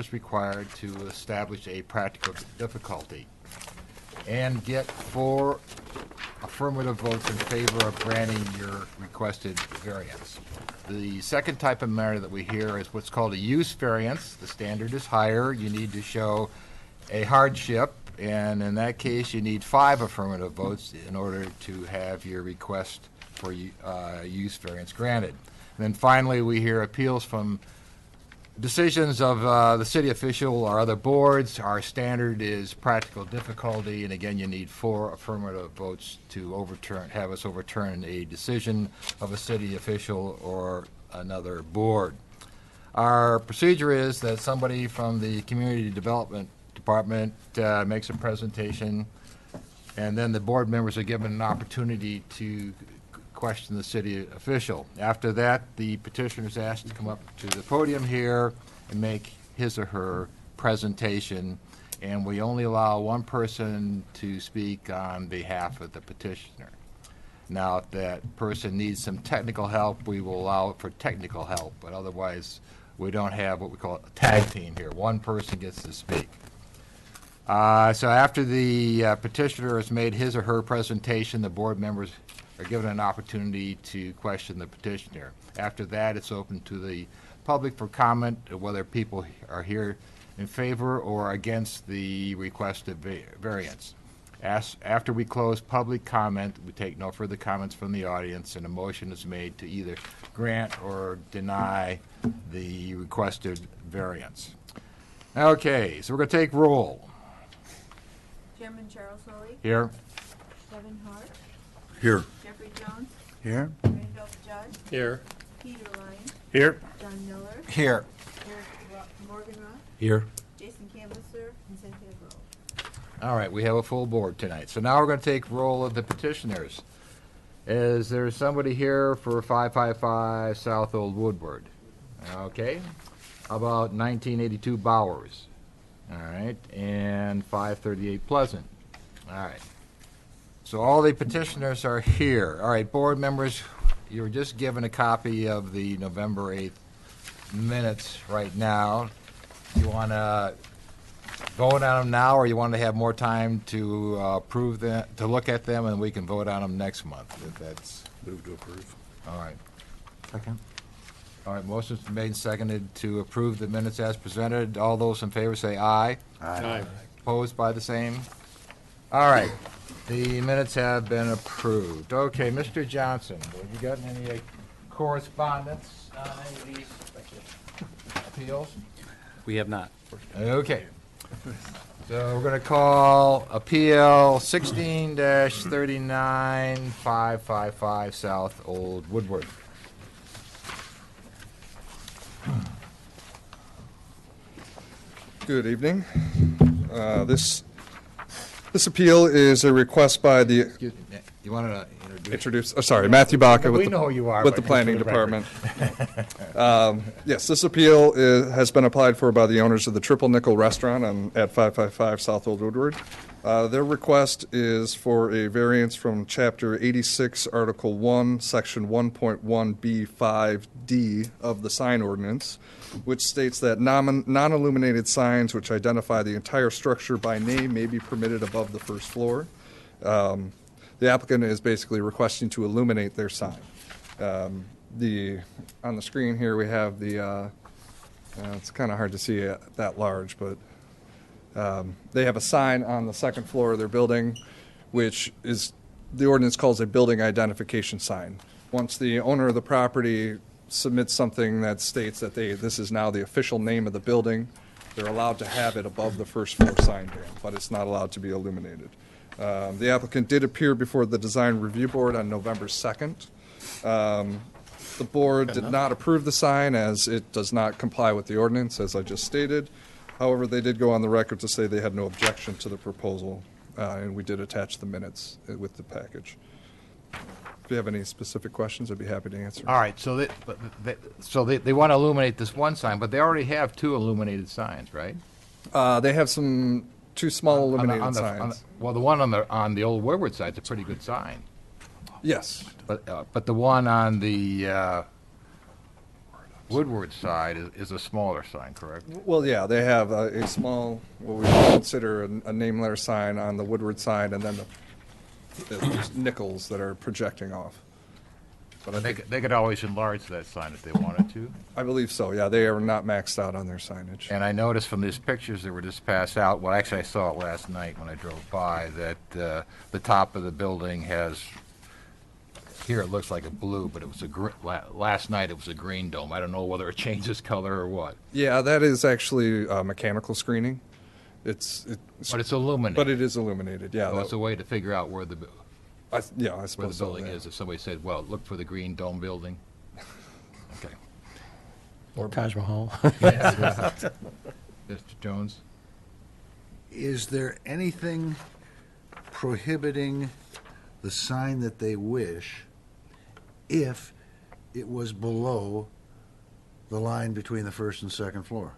is required to establish a practical difficulty and get 4 affirmative votes in favor of granting your requested variance. The second type of matter that we hear is what's called a use variance. The standard is higher. You need to show a hardship, and in that case, you need 5 affirmative votes in order to have your request for use variance granted. And then finally, we hear appeals from decisions of the city official or other boards. Our standard is practical difficulty, and again, you need 4 affirmative votes to have us overturn a decision of a city official or another board. Our procedure is that somebody from the Community Development Department makes a presentation, and then the board members are given an opportunity to question the city official. After that, the petitioner is asked to come up to the podium here and make his or her presentation, and we only allow one person to speak on behalf of the petitioner. Now, if that person needs some technical help, we will allow it for technical help, but otherwise, we don't have what we call a tag team here. One person gets to speak. So after the petitioner has made his or her presentation, the board members are given an opportunity to question the petitioner. After that, it's open to the public for comment, whether people are here in favor or against the requested variance. After we close public comment, we take no further comments from the audience, and a motion is made to either grant or deny the requested variance. Okay, so we're going to take roll. Chairman Charles Foley. Here. Kevin Hart. Here. Jeffrey Jones. Here. Randolph Judd. Here. Peter Lyon. Here. John Miller. Here. Morgan Roth. Here. Jason Canvasser. And Cynthia Grove. All right, we have a full board tonight. So now we're going to take roll of the petitioners. Is there somebody here for 555 South Old Woodward? Okay. How about 1982 Bowers? All right, and 538 Pleasant. All right. So all the petitioners are here. All right, board members, you were just given a copy of the November 8th minutes right now. You want to vote on them now, or you want to have more time to approve them, to look at them, and we can vote on them next month? If that's Move to approve. all right. Second. All right, motion's been made and seconded to approve the minutes as presented. All those in favor say aye. Aye. Opposed by the same? All right, the minutes have been approved. Okay, Mr. Johnson, have you gotten any correspondence on any of these appeals? We have not. Okay. So we're going to call Appeal 16-39, 555 South Old Woodward. Good evening. This appeal is a request by the Excuse me, you want to introduce? Matthew Baca We know who you are, with but the Planning just for the Department. Yes, this appeal has been applied for by the owners of the Triple Nickel Restaurant at 555 South Old Woodward. Their request is for a variance from Chapter 86, Article 1, Section 1.1B5D of the sign ordinance, which states that non-illuminated signs which identify the entire structure by name may be permitted above the first floor. The applicant is basically requesting to illuminate their sign. On the screen here we have the, it's kind of hard to see it that large, but they have a sign on the second floor of their building, which is, the ordinance calls a building identification sign. Once the owner of the property submits something that states that this is now the official name of the building, they're allowed to have it above the first floor sign band, but it's not allowed to be illuminated. The applicant did appear before the Design Review Board on November 2nd. The board did not approve the sign as it does not comply with the ordinance, as I just stated. However, they did go on the record to say they had no objection to the proposal, and we did attach the minutes with the package. If you have any specific questions, I'd be happy to answer. All right, so they want to illuminate this one sign, but they already have 2 illuminated signs, right? They have two small illuminated signs. Well, the one on the Old Woodward side is a pretty good sign. Yes. But the one on the Woodward side is a smaller sign, correct? Well, yeah, they have a small, what we consider a name letter sign on the Woodward side, and then there's nickels that are projecting off. But I think, They could always enlarge that sign if they wanted to. I believe so, yeah, they are not maxed out on their signage. And I noticed from these pictures that were just passed out, well, actually, I saw it last night when I drove by, that the top of the building has, here it looks like a blue, but it was last night it was a green dome. I don't know whether it changes color or what. Yeah, that is actually mechanical screening. It's But it's illuminated. but it is illuminated, yeah. So it's a way to figure out where the Yeah, I where the suppose so, building yeah. is. If somebody said, well, look for the green dome building. Okay. Or Taj Mahal. Mr. Jones? Is there anything prohibiting the sign that they wish if it was below the line between the first and second floor?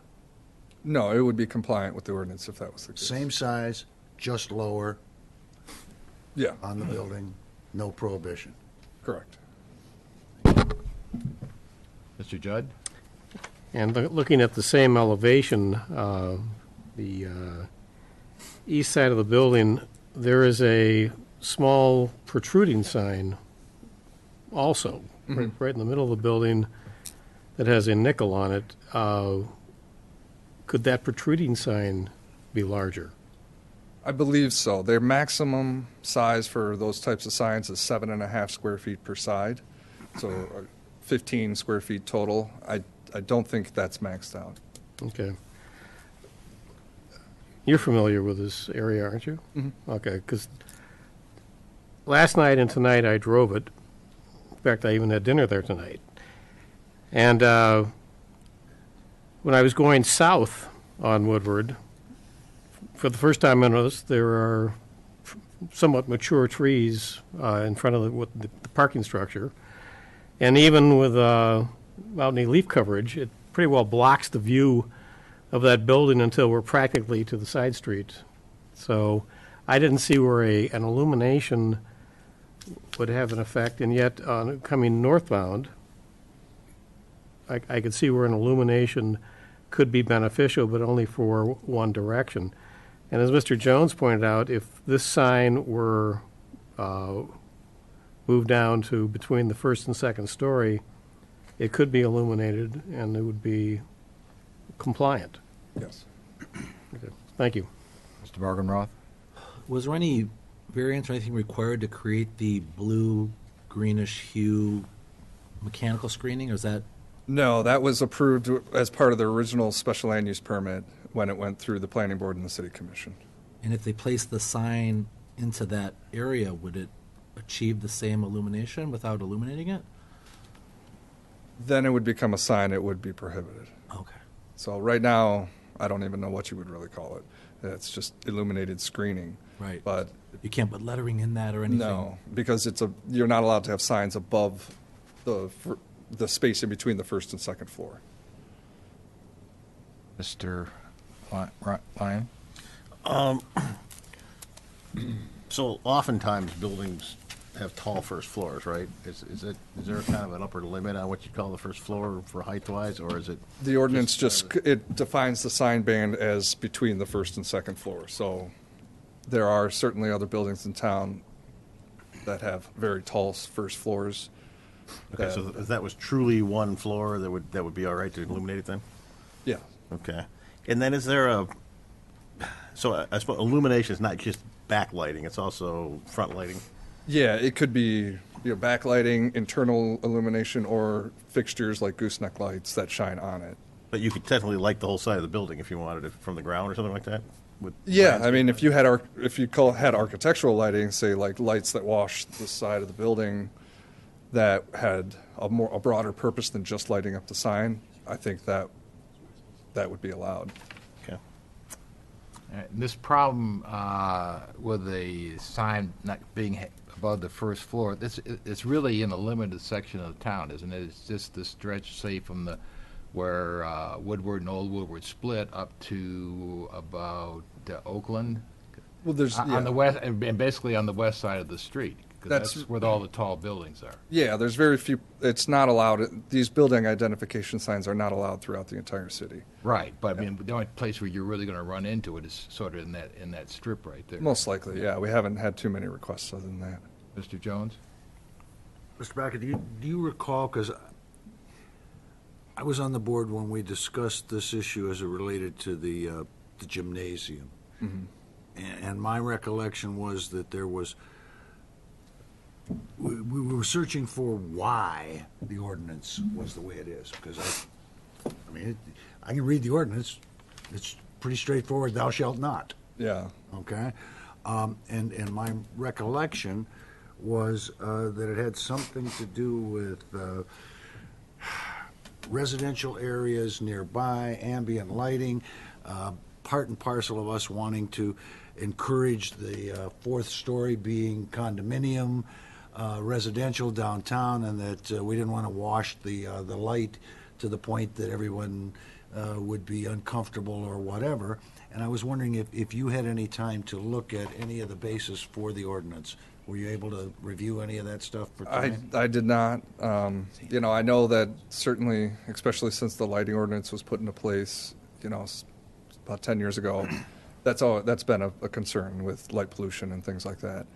No, it would be compliant with the ordinance if that was the case. Same size, just lower Yeah, on the building, no prohibition. correct. Mr. Judd? And looking at the same elevation, the east side of the building, there is a small protruding sign also, right in the middle of the building that has a nickel on it. Could that protruding sign be larger? I believe so. Their maximum size for those types of signs is 7.5 square feet per side, so 15 square feet total. I don't think that's maxed out. Okay. You're familiar with this area, aren't you? Mm-hmm. Okay, because last night and tonight I drove it. In fact, I even had dinner there tonight. And when I was going south on Woodward, for the first time I noticed there are somewhat mature trees in front of the parking structure. And even without any leaf coverage, it pretty well blocks the view of that building until we're practically to the side street. So I didn't see where an illumination would have an effect, and yet on coming northbound, I could see where an illumination could be beneficial, but only for one direction. And as Mr. Jones pointed out, if this sign were moved down to between the first and second story, it could be illuminated and it would be compliant. Yes. Okay. Thank you. Mr. Morganroth? Was there any variance or anything required to create the blue greenish hue mechanical screening, or is that? No, that was approved as part of the original special land use permit when it went through the planning board and the city commission. And if they placed the sign into that area, would it achieve the same illumination without illuminating it? Then it would become a sign, it would be prohibited. Okay. So right now, I don't even know what you would really call it. It's just illuminated screening. Right. But You can't put lettering in that or anything? no, because you're not allowed to have signs above the space in between the first and second floor. Mr. Lyon? So oftentimes, buildings have tall first floors, right? Is there kind of an upper limit on what you call the first floor for height-wise, or is it? The ordinance it defines the sign band as between the first and second floor. So there are certainly other buildings in town that have very tall first floors. Okay, so if that was truly one floor, that would be all right to illuminate it then? Yeah. Okay. And then is there so I suppose illumination is not just backlighting, it's also front lighting? Yeah, it could be backlighting, internal illumination, or fixtures like gooseneck lights that shine on it. But you could technically light the whole side of the building if you wanted it from the ground or something like that? Yeah, I mean, if you had had architectural lighting, say like lights that wash the side of the building, that had a broader purpose than just lighting up the sign, I think that would be allowed. Okay. This problem with the sign not being above the first floor, it's really in a limited section of the town, isn't it? It's just the stretch, say, from where Woodward and Old Woodward split up to about Oakland, Well, there's on the west, and basically on the west side of the street. Because That's- that's where all the tall buildings are. Yeah, there's very few, it's not allowed, these building identification signs are not allowed throughout the entire city. Right, but I mean, the only place where you're really gonna run into it is sort of in that strip right there. Most likely, yeah. We haven't had too many requests other than that. Mr. Jones? Mr. Backer, do you recall, because I was on the board when we discussed this issue as it related to the gymnasium. And my recollection was that there was, we were searching for why the ordinance was the way it is, because I mean, I can read the ordinance, it's pretty straightforward, thou shalt not. Yeah. Okay? And my recollection was that it had something to do with residential areas nearby, ambient lighting, part and parcel of us wanting to encourage the fourth story being condominium, residential downtown, and that we didn't want to wash the light to the point that everyone would be uncomfortable or whatever. And I was wondering if you had any time to look at any of the basis for the ordinance. Were you able to review any of that stuff for tonight? I did not. You know, I know that certainly, especially since the lighting ordinance was put into place, you know, about 10 years ago, that's been a concern with light pollution and things like that.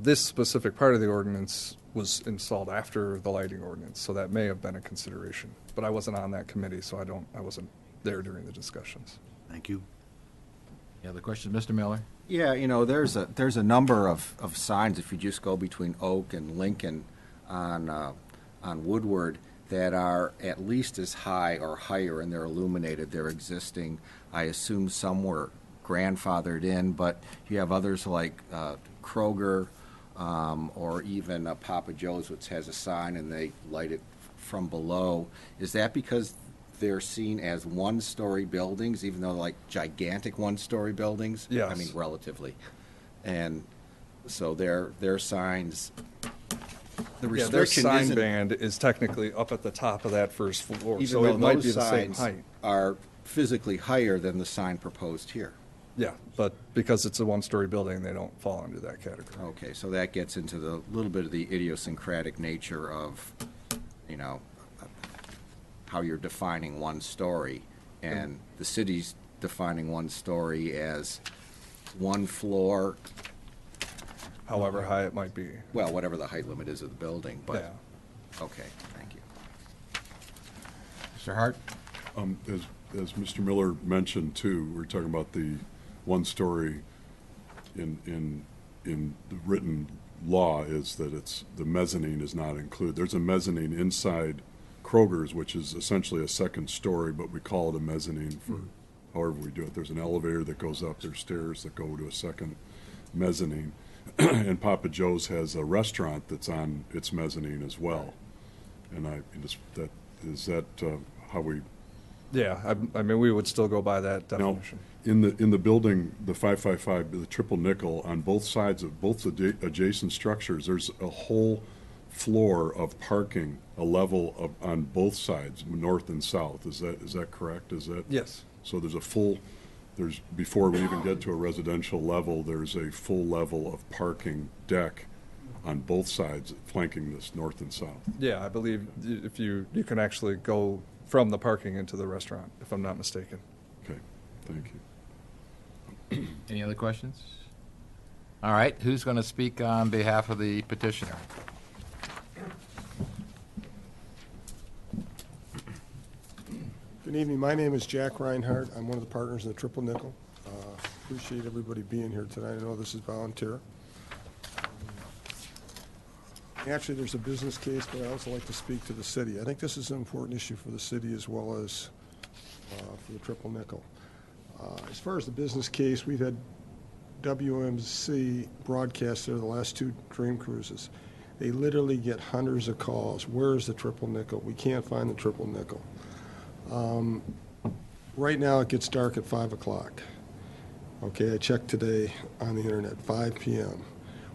This specific part of the ordinance was installed after the lighting ordinance, so that may have been a consideration. But I wasn't on that committee, so I wasn't there during the discussions. Thank you. Any other questions, Mr. Miller? Yeah, you know, there's a number of signs, if you just go between Oak and Lincoln on Woodward, that are at least as high or higher, and they're illuminated. They're existing. I assume some were grandfathered in, but you have others like Kroger or even Papa Joe's, which has a sign and they light it from below. Is that because they're seen as one-story buildings, even though like gigantic one-story buildings? Yes. I mean, relatively. And so their signs, the Yeah, their restriction sign isn't, band is technically up at the top of that first floor, even so though it might those be the same signs height. are physically higher than the sign proposed here. Yeah, but because it's a one-story building, they don't fall into that category. Okay, so that gets into the little bit of the idiosyncratic nature of, you know, how you're defining one story, and the city's defining one story as one floor, However high it might be. well, whatever the height limit is of the building, but, Yeah. okay, thank you. Mr. Hart? As Mr. Miller mentioned too, we're talking about the one-story in the written law is that it's, the mezzanine is not included. There's a mezzanine inside Kroger's, which is essentially a second story, but we call it a mezzanine for however we do it. There's an elevator that goes up, there's stairs that go to a second mezzanine. And Papa Joe's has a restaurant that's on its mezzanine as well. And is that how we? Yeah, I mean, we would still go by that Now, definition. in the building, the 555, the triple nickel, on both sides of both the adjacent structures, there's a whole floor of parking, a level of, on both sides, north and south. Is that correct? Is that? Yes. So before we even get to a residential level, there's a full level of parking deck on both sides flanking this north and south. Yeah, I believe if you can actually go from the parking into the restaurant, if I'm not mistaken. Okay, thank you. Any other questions? All right, who's going to speak on behalf of the petitioner? Good evening. My name is Jack Reinhardt. I'm one of the partners in the Triple Nickel. Appreciate everybody being here tonight. I know this is volunteer. Actually, there's a business case, but I also like to speak to the city. I think this is an important issue for the city as well as for the Triple Nickel. As far as the business case, we've had WMC broadcast there the last two Dream Cruises. They literally get hundreds of calls. Where is the Triple Nickel? We can't find the Triple Nickel. Right now, it gets dark at 5 o'clock. Okay, I checked today on the internet, 5 p.m.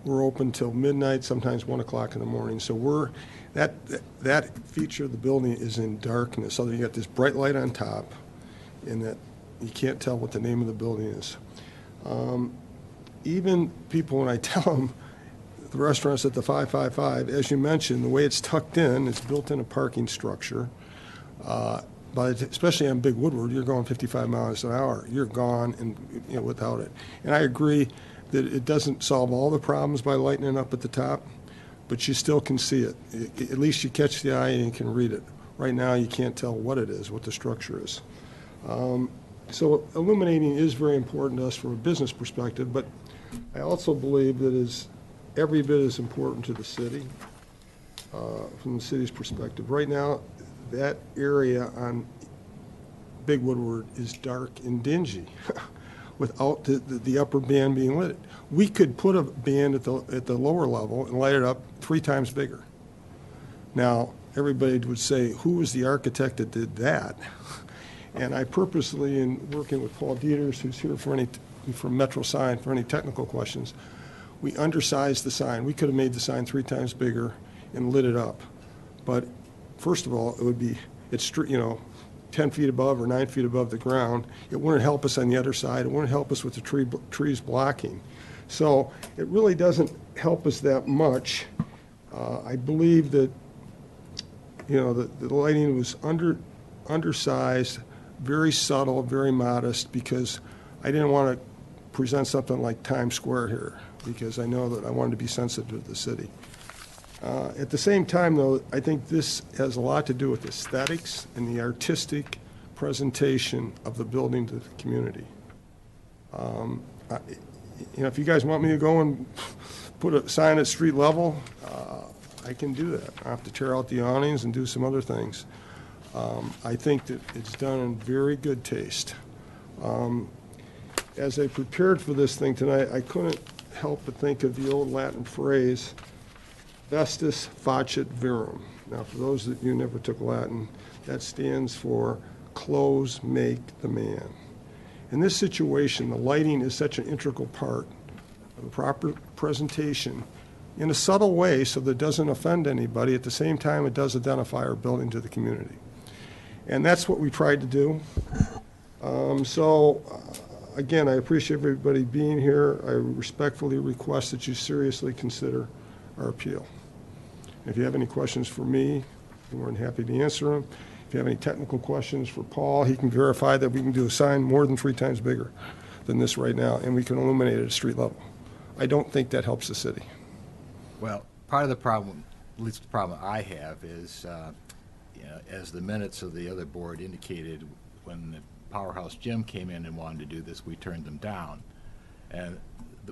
We're open till midnight, sometimes 1 o'clock in the morning. So that feature of the building is in darkness. So you got this bright light on top, and that you can't tell what the name of the building is. Even people, when I tell them the restaurant's at the 555. As you mentioned, the way it's tucked in, it's built in a parking structure. But especially on Big Woodward, you're going 55 miles an hour. You're gone and, without it. And I agree that it doesn't solve all the problems by lighting it up at the top, but you still can see it. At least you catch the eye and you can read it. Right now, you can't tell what it is, what the structure is. So illuminating is very important to us from a business perspective, but I also believe that is every bit as important to the city, from the city's perspective. Right now, that area on Big Woodward is dark and dingy without the upper band being lit. We could put a band at the lower level and light it up 3 times bigger. Now, everybody would say, who was the architect that did that? And I purposely, in working with Paul Dieters, who's here from Metro Sign, for any technical questions, we undersized the sign. We could have made the sign 3 times bigger and lit it up. But first of all, it would be, 10 feet above or 9 feet above the ground. It wouldn't help us on the other side. It wouldn't help us with the trees blocking. So it really doesn't help us that much. I believe that, the lighting was undersized, very subtle, very modest, because I didn't want to present something like Times Square here, because I know that I wanted to be sensitive to the city. At the same time, though, I think this has a lot to do with aesthetics and the artistic presentation of the building to the community. If you guys want me to go and put a sign at street level, I can do that. I have to tear out the awnings and do some other things. I think that it's done in very good taste. As I prepared for this thing tonight, I couldn't help but think of the old Latin phrase, vestis facit virum. Now, for those of you who never took Latin, that stands for clothes make the man. In this situation, the lighting is such an integral part of the proper presentation in a subtle way so that it doesn't offend anybody. At the same time, it does identify our building to the community. And that's what we tried to do. Again, I appreciate everybody being here. I respectfully request that you seriously consider our appeal. If you have any questions for me, I'm more than happy to answer them. If you have any technical questions for Paul, he can verify that we can do a sign more than 3 times bigger than this right now, and we can illuminate it at street level. I don't think that helps the city. Well, part of the problem, at least the problem I have, is, as the minutes of the other board indicated, when the Powerhouse Gym came in and wanted to do this, we turned them down. And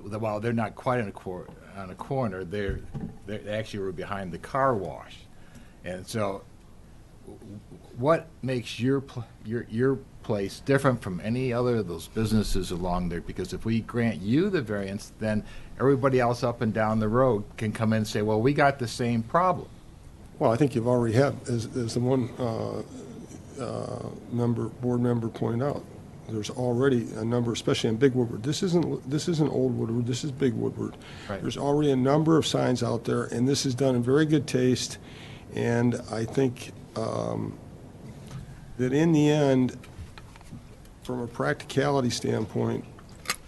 while they're not quite on a corner, they actually were behind the car wash. And so, what makes your place different from any other of those businesses along there? Because if we grant you the variance, then everybody else up and down the road can come in and say, well, we got the same problem. Well, I think you've already had, as the one board member pointed out, there's already a number, especially in Big Woodward. This isn't Old Woodward, this is Big Woodward. Right. There's already a number of signs out there, and this is done in very good taste. And I think that in the end, from a practicality standpoint,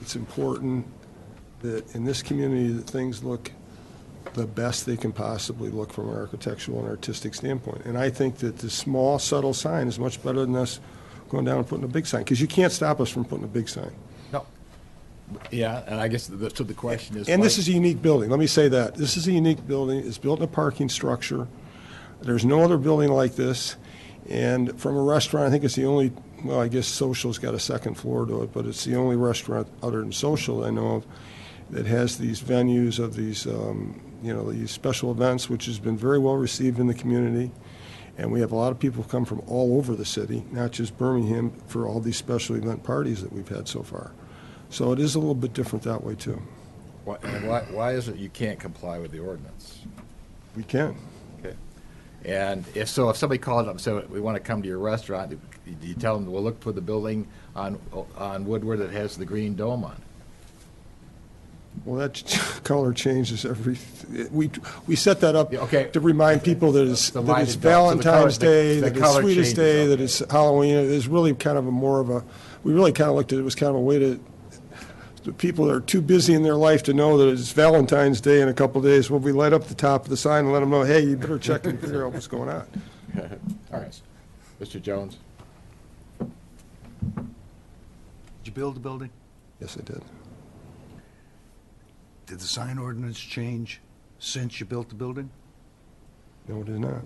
it's important that in this community that things look the best they can possibly look from an architectural and artistic standpoint. And I think that the small, subtle sign is much better than us going down and putting a big sign, because you can't stop us from putting a big sign. No. Yeah, and I guess so the question is. And this is a unique building. Let me say that. This is a unique building. It's built in a parking structure. There's no other building like this. And from a restaurant, I think it's the only, well, I guess Social's got a second floor to it, but it's the only restaurant other than Social I know of that has these venues of these, these special events, which has been very well received in the community. And we have a lot of people come from all over the city, not just Birmingham, for all these special event parties that we've had so far. So it is a little bit different that way, too. Why is it you can't comply with the ordinance? We can. Okay. And if somebody calls up and says, we want to come to your restaurant, do you tell them, well, look for the building on Woodward that has the green dome on it? Well, that color changes we set that up Okay. to remind people that it's Valentine's Day, that it's Sweetest Day, that it's Halloween. It is really kind of we really kind of looked at it as kind of a way to the people that are too busy in their life to know that it's Valentine's Day in a couple of days, will we light up the top of the sign and let them know, hey, you better check and figure out what's going on. All right. Mr. Jones? Did you build the building? Yes, I did. Did the sign ordinance change since you built the building? No, it did not.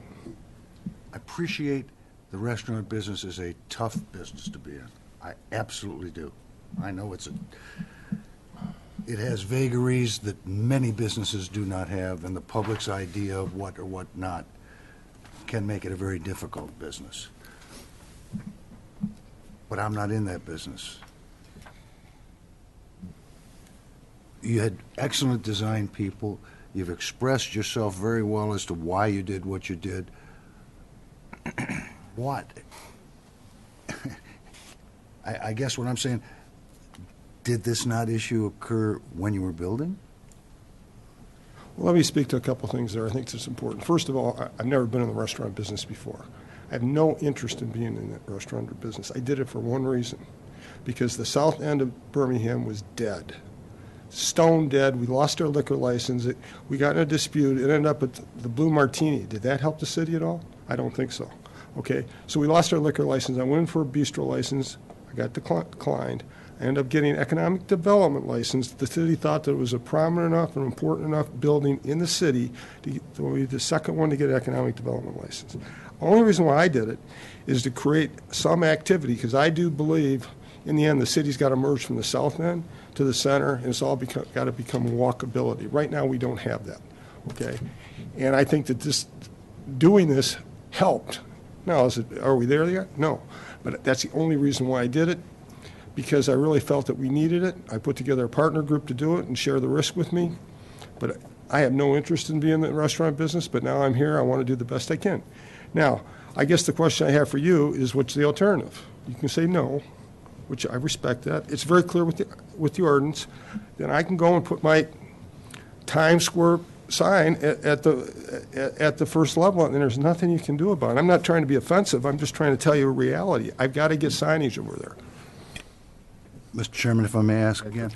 I appreciate the restaurant business is a tough business to be in. I absolutely do. I know it has vagaries that many businesses do not have, and the public's idea of what or what not can make it a very difficult business. But I'm not in that business. You had excellent design people. You've expressed yourself very well as to why you did what you did. What? I guess what I'm saying, did this not issue occur when you were building? Well, let me speak to a couple things there. I think that's important. First of all, I've never been in the restaurant business before. I have no interest in being in the restaurant business. I did it for one reason, because the south end of Birmingham was dead. Stone dead. We lost our liquor license. We got in a dispute. It ended up at the Blue Martini. Did that help the city at all? I don't think so. Okay, so we lost our liquor license. I went in for a bistro license. I got declined. I ended up getting an economic development license. The city thought that it was a prominent enough and important enough building in the city to be the second one to get an economic development license. The only reason why I did it is to create some activity, because I do believe in the end the city's got to merge from the south end to the center, and it's all got to become walkability. Right now we don't have that, okay? And I think that doing this helped. Now, are we there yet? No. But that's the only reason why I did it, because I really felt that we needed it. I put together a partner group to do it and share the risk with me. But I have no interest in being in the restaurant business, but now I'm here. I want to do the best I can. Now, I guess the question I have for you is, what's the alternative? You can say no, which I respect that. It's very clear with the ordinance. Then I can go and put my Times Square sign at the first level, and there's nothing you can do about it. I'm not trying to be offensive. I'm just trying to tell you a reality. I've got to get signage over there. Mr. Chairman, if I may ask again,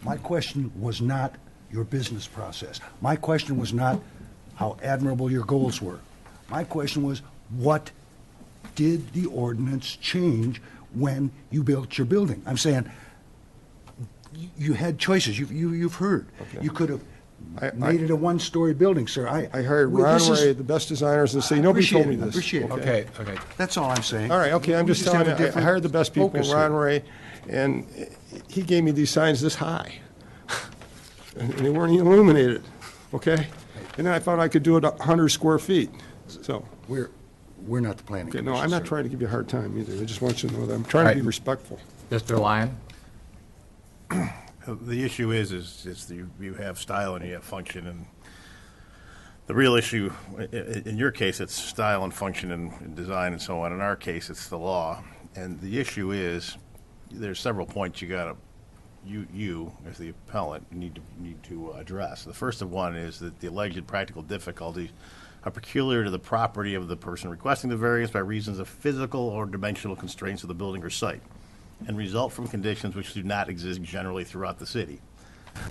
my question was not your business process. My question was not how admirable your goals were. My question was, what did the ordinance change when you built your building? I'm saying you had choices. You've heard. Okay. You could have made it a one-story building, sir. I hired Ron Ray, the best designers in the city. Nobody told me this. I appreciate it. Okay. That's all I'm saying. All right, okay, I'm just telling you, I hired the best people, Ron Ray, and he gave me these signs this high. And they weren't even illuminated, okay? And then I found I could do it 100 square feet, so. We're not the planning Okay, commission, no, I'm not sir. trying to give you a hard time either. I just want you to know that I'm trying to be respectful. Mr. Lyon? The issue is you have style and you have function, and the real issue, in your case, it's style and function and design and so on. In our case, it's the law. And the issue is, there's several points you as the appellant need to address. The first of one is that the alleged practical difficulties are peculiar to the property of the person requesting the variance by reasons of physical or dimensional constraints of the building or site, and result from conditions which do not exist generally throughout the city.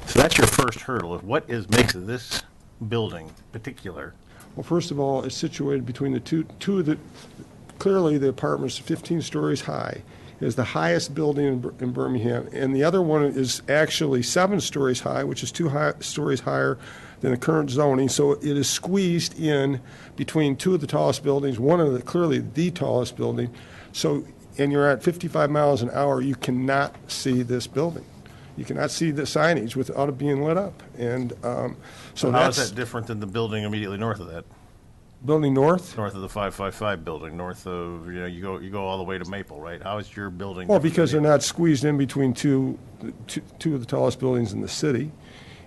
So that's your first hurdle. What makes this building particular? Well, first of all, it's situated between the two of the, clearly the apartment's 15 stories high. It is the highest building in Birmingham, and the other one is actually 7 stories high, which is 2 stories higher than the current zoning. So it is squeezed in between 2 of the tallest buildings, one of the, clearly the tallest building. So, and you're at 55 miles an hour, you cannot see this building. You cannot see the signage without it being lit up. And so How that's is that different than the building immediately north of that? building north. North of the 555 building, north of, you go all the way to Maple, right? How is your building? Well, different because they're than not squeezed in between two of the tallest buildings in the city.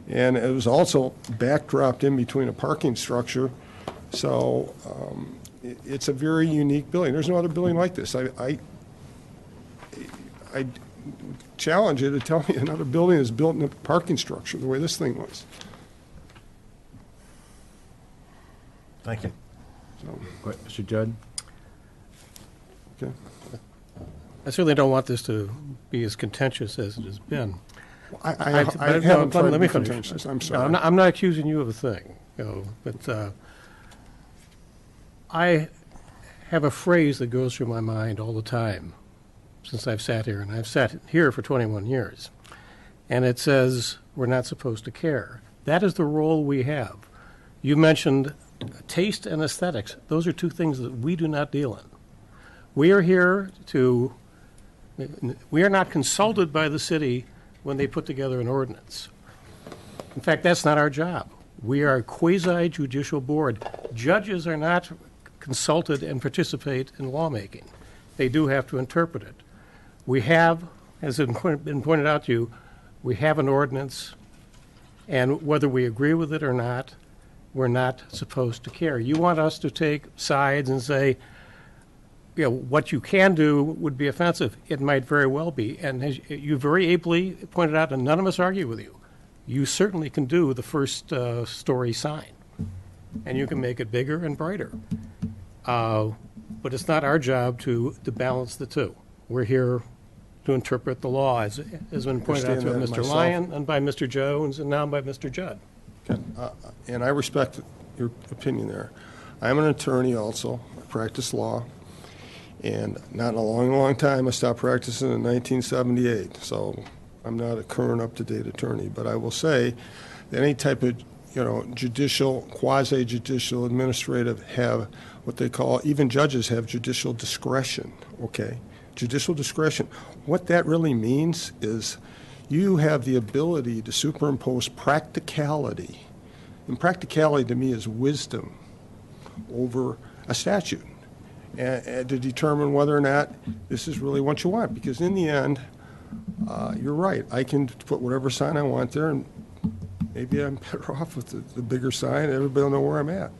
And it was also backdropped in between a parking structure. So it's a very unique building. There's no other building like this. I challenge you to tell me another building is built in a parking structure the way this thing was. Thank you. So, Mr. Judd? okay. I certainly don't want this to be as contentious as it has been. I no, haven't tried let to me be finish. contentious. I'm No, sorry. I'm not accusing you of a thing, but I have a phrase that goes through my mind all the time since I've sat here, and I've sat here for 21 years, and it says we're not supposed to care. That is the role we have. You mentioned taste and aesthetics. Those are two things that we do not deal in. We are here to, we are not consulted by the city when they put together an ordinance. In fact, that's not our job. We are a quasi-judicial board. Judges are not consulted and participate in lawmaking. They do have to interpret it. We have, as has been pointed out to you, we have an ordinance, and whether we agree with it or not, we're not supposed to care. You want us to take sides and say, what you can do would be offensive. It might very well be. And as you very ably pointed out, and none of us argue with you, you certainly can do the first story sign. And you can make it bigger and brighter. But it's not our job to balance the two. We're here to interpret the law, as has been pointed out to Understand that Mr. myself. Lyon and by Mr. Jones and now by Mr. Judd. And I respect your opinion there. I'm an attorney also. I practice law. And not in a long, long time. I stopped practicing in 1978. So I'm not a current, up-to-date attorney. But I will say that any type of, judicial, quasi-judicial, administrative have what they call, even judges have judicial discretion, okay? Judicial discretion. What that really means is you have the ability to superimpose practicality. And practicality to me is wisdom over a statute. And to determine whether or not this is really what you want. Because in the end, you're right. I can put whatever sign I want there, and maybe I'm better off with the bigger sign. Everybody will know where I'm at.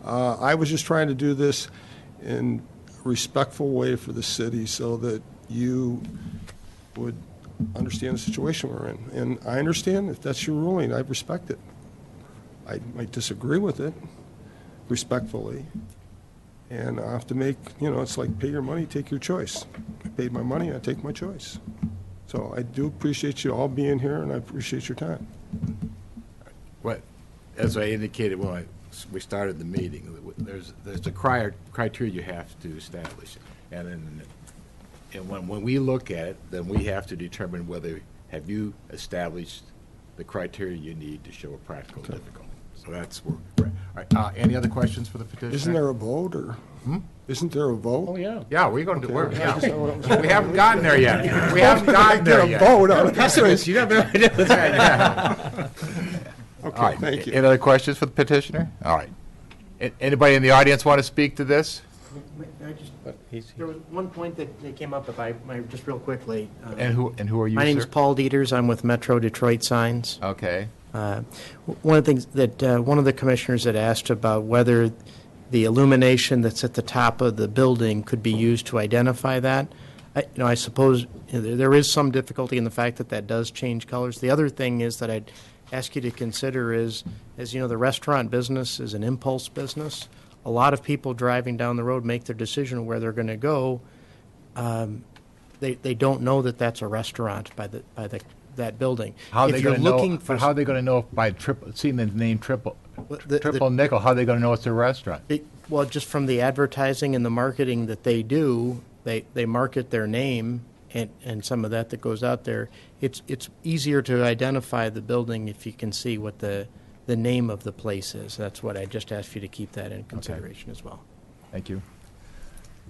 I was just trying to do this in a respectful way for the city so that you would understand the situation we're in. And I understand if that's your ruling, I respect it. I might disagree with it respectfully. And I have to make, it's like pay your money, take your choice. I paid my money, I take my choice. So I do appreciate you all being here, and I appreciate your time. As I indicated when we started the meeting, there's a criteria you have to establish. And when we look at it, then we have to determine whether have you established the criteria you need to show a practical difficulty. So that's where we're at. All right, any other questions for the petitioner? Isn't there a vote, or? Isn't there a vote? Oh, yeah. Yeah, we're going to, Okay. yeah. We haven't gotten there yet. We haven't gotten there Get a yet. vote on it. Pessimist, you don't know. All Okay, right, thank you. any other questions for the petitioner? All right. Anybody in the audience want to speak to this? I just, But he's- there was one point that came up, just real quickly. And who are you, My name's sir? Paul Dieters. I'm with Metro Detroit Signs. Okay. One of the things that, one of the commissioners had asked about whether the illumination that's at the top of the building could be used to identify that. I suppose there is some difficulty in the fact that does change colors. The other thing is that I'd ask you to consider is, as you know, the restaurant business is an impulse business. A lot of people driving down the road make their decision where they're going to go. They don't know that that's a restaurant by that building. How are If they you're going to know? looking for But how are they going to know if by seeing the name triple the- nickel? How are they going to know it's a restaurant? Well, just from the advertising and the marketing that they do, they market their name and some of that goes out there. It's easier to identify the building if you can see what the name of the place is. That's what I just asked you to keep that in consideration as well. Thank you.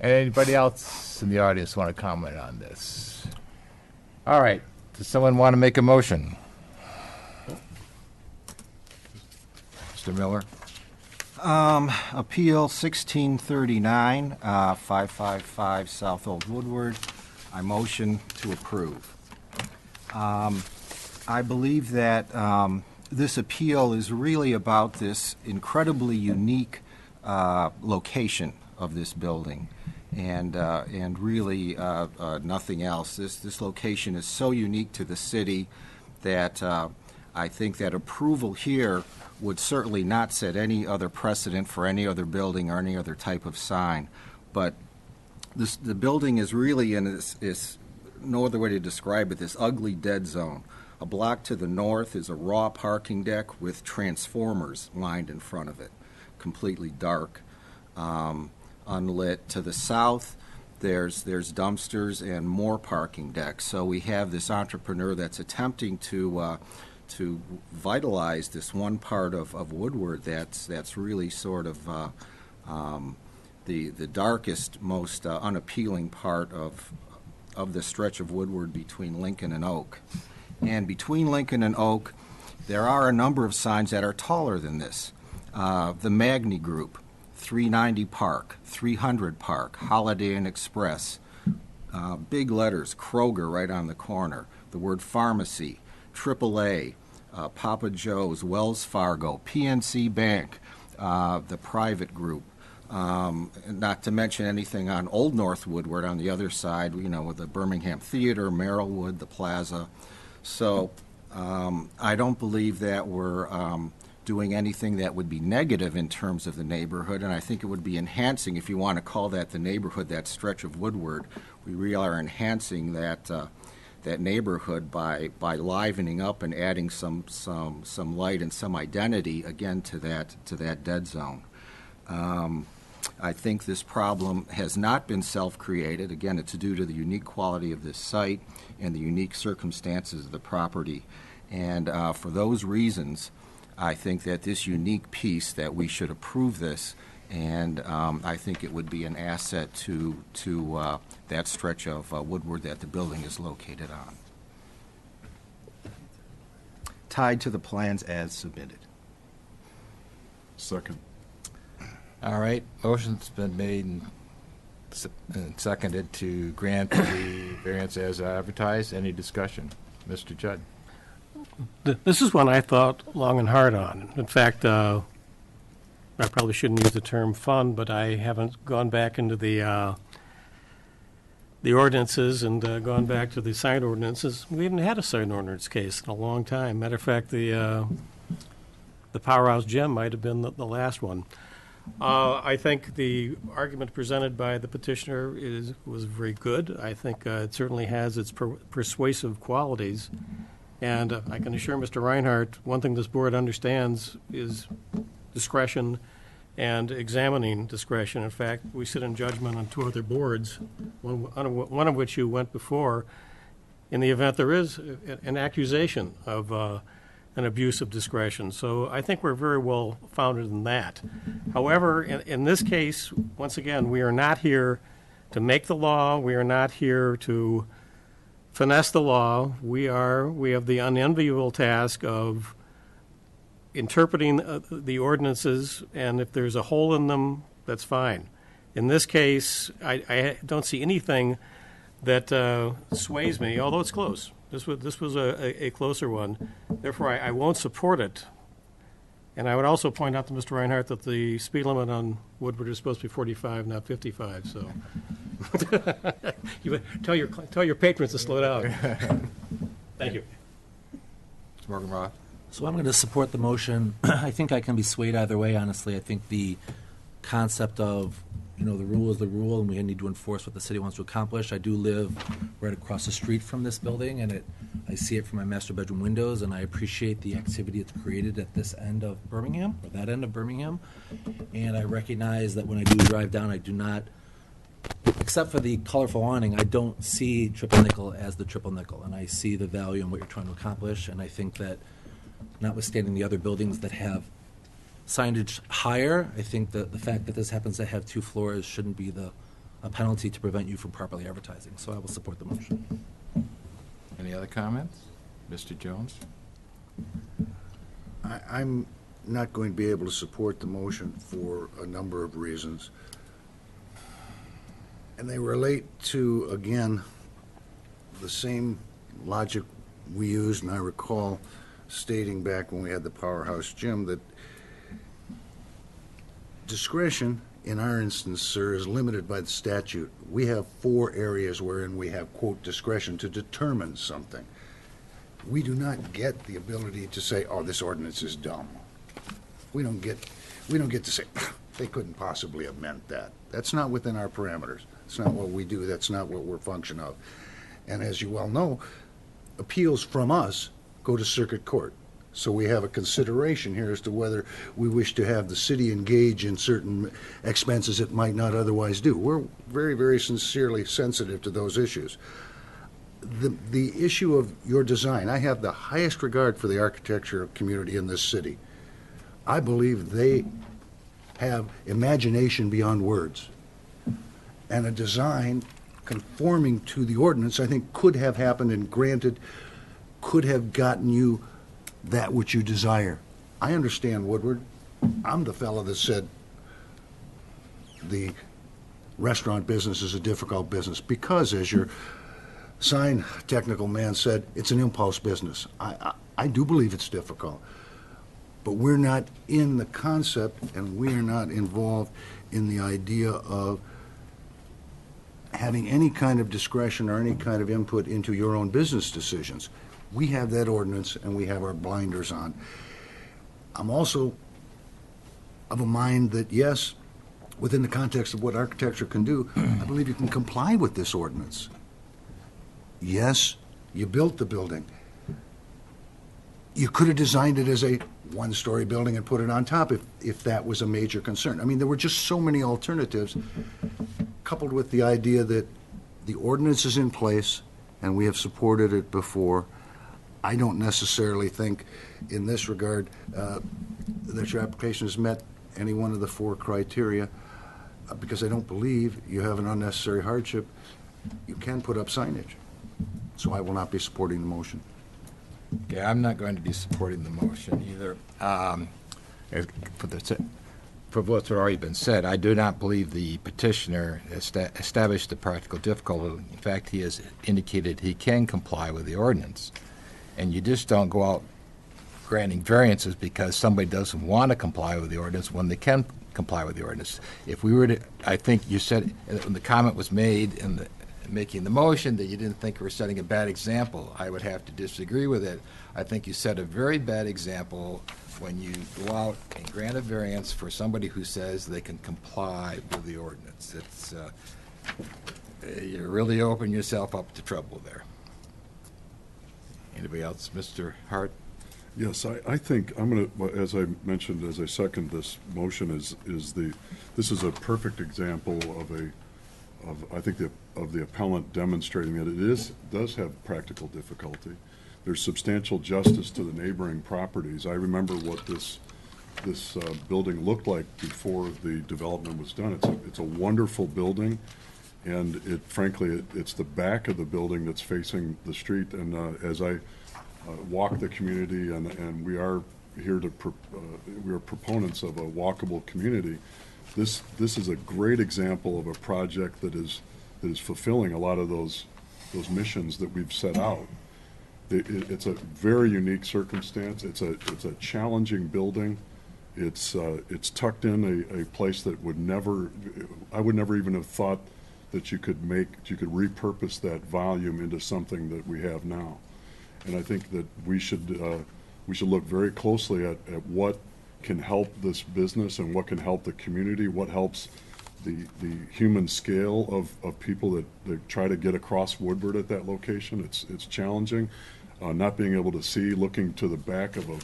Anybody else in the audience want to comment on this? All right. Does someone want to make a motion? Mr. Miller? Appeal 1639, 555 South Old Woodward. I motion to approve. I believe that this appeal is really about this incredibly unique location of this building, and really nothing else. This location is so unique to the city that I think that approval here would certainly not set any other precedent for any other building or any other type of sign. But the building is really in this no other way to describe it, this ugly dead zone A block to the north is a raw parking deck with transformers lined in front of it, completely dark, unlit. To the south, there's dumpsters and more parking decks. So we have this entrepreneur that's attempting to vitalize this one part of Woodward that's really sort of the darkest, most unappealing part of the stretch of Woodward between Lincoln and Oak. And between Lincoln and Oak, there are a number of signs that are taller than this. The Magni Group, 390 Park, 300 Park, Holiday Inn Express, big letters, Kroger right on the corner, the word pharmacy, AAA, Papa Joe's, Wells Fargo, PNC Bank, the private group, not to mention anything on Old North Woodward on the other side, with the Birmingham Theater, Merrillwood, the Plaza. So I don't believe that we're doing anything that would be negative in terms of the neighborhood, and I think it would be enhancing, if you want to call that the neighborhood, that stretch of Woodward. We really are enhancing that neighborhood by livening up and adding some light and some identity again to that dead zone. I think this problem has not been self-created. Again, it's due to the unique quality of this site and the unique circumstances of the property. And for those reasons, I think that this unique piece, that we should approve this, and I think it would be an asset to that stretch of Woodward that the building is located on. Tied to the plans as submitted. Second. All right, motion's been made and seconded to grant the variance as advertised. Any discussion? Mr. Judd? This is one I thought long and hard on. In fact, I probably shouldn't use the term fun, but I haven't gone back into the ordinances and gone back to the sign ordinances. We haven't had a sign ordinance case in a long time. Matter of fact, the Powerhouse Gym might have been the last one. I think the argument presented by the petitioner was very good. I think it certainly has its persuasive qualities. And I can assure Mr. Reinhardt, one thing this board understands is discretion and examining discretion. In fact, we sit in judgment on 2 other boards, one of which you went before, in the event there is an accusation of an abuse of discretion. So I think we're very well founded in that. However, in this case, once again, we are not here to make the law. We are not here to finesse the law. We have the unenviable task of interpreting the ordinances, and if there's a hole in them, that's fine. In this case, I don't see anything that sways me, although it's close. This was a closer one. Therefore, I won't support it. And I would also point out to Mr. Reinhardt that the speed limit on Woodward is supposed to be 45, not 55. So you tell your patrons to slow down. Thank you. Mr. Morgan-Roth? So I'm going to support the motion. I think I can be swayed either way, honestly. I think the concept of, the rule is the rule, and we need to enforce what the city wants to accomplish. I do live right across the street from this building, and I see it from my master bedroom windows, and I appreciate the activity it's created at this end of Birmingham, or that end of Birmingham. And I recognize that when I do drive down, I do not, except for the colorful awning, I don't see Triple Nickel as the Triple Nickel, and I see the value in what you're trying to accomplish, and I think that notwithstanding the other buildings that have signage higher, I think that the fact that this happens to have 2 floors shouldn't be a penalty to prevent you from properly advertising. So I will support the motion. Any other comments? Mr. Jones? I'm not going to be able to support the motion for a number of reasons. And they relate to, again, the same logic we used, and I recall stating back when we had the Powerhouse Gym that discretion, in our instance, sir, is limited by the statute. We have 4 areas wherein we have, quote, discretion to determine something. We do not get the ability to say, oh, this ordinance is dumb. We don't get to say, they couldn't possibly have meant that. That's not within our parameters. It's not what we do. That's not what we're function of. And as you well know, appeals from us go to circuit court. So we have a consideration here as to whether we wish to have the city engage in certain expenses it might not otherwise do. We're very, very sincerely sensitive to those issues. The issue of your design, I have the highest regard for the architecture community in this city. I believe they have imagination beyond words. And a design conforming to the ordinance, I think, could have happened and granted, could have gotten you that which you desire. I understand Woodward. I'm the fellow that said the restaurant business is a difficult business because, as your sign technical man said, it's an impulse business. I do believe it's difficult. But we're not in the concept and we are not involved in the idea of having any kind of discretion or any kind of input into your own business decisions. We have that ordinance and we have our blinders on. I'm also of a mind that, yes, within the context of what architecture can do, I believe you can comply with this ordinance. Yes, you built the building. You could have designed it as a one-story building and put it on top if that was a major concern. I mean, there were just so many alternatives, coupled with the idea that the ordinance is in place and we have supported it before. I don't necessarily think in this regard that your application has met any one of the 4 criteria because I don't believe you have an unnecessary hardship. You can put up signage. So I will not be supporting the motion. Okay, I'm not going to be supporting the motion either. For what's already been said, I do not believe the petitioner established the practical difficulty. In fact, he has indicated he can comply with the ordinance. And you just don't go out granting variances because somebody doesn't want to comply with the ordinance when they can comply with the ordinance. If we were to, I think you said, when the comment was made in making the motion that you didn't think we were setting a bad example, I would have to disagree with it. I think you set a very bad example when you go out and grant a variance for somebody who says they can comply with the ordinance. It's you really open yourself up to trouble there. Anybody else? Mr. Hart? Yes, I think I'm going to, as I mentioned, as I second this motion, this is a perfect example of the appellant demonstrating that it does have practical difficulty. There's substantial justice to the neighboring properties. I remember what this building looked like before the development was done. It's a wonderful building, and frankly it's the back of the building that's facing the street. And as I walk the community, and we are here we are proponents of a walkable community. This is a great example of a project that is fulfilling a lot of those missions that we've set out. It's a very unique circumstance. It's a challenging building. It's tucked in a place that I would never even have thought that you could repurpose that volume into something that we have now. And I think that we should look very closely at what can help this business and what can help the community, what helps the human scale of people that try to get across Woodward at that location. It's challenging. Not being able to see, looking to the back of an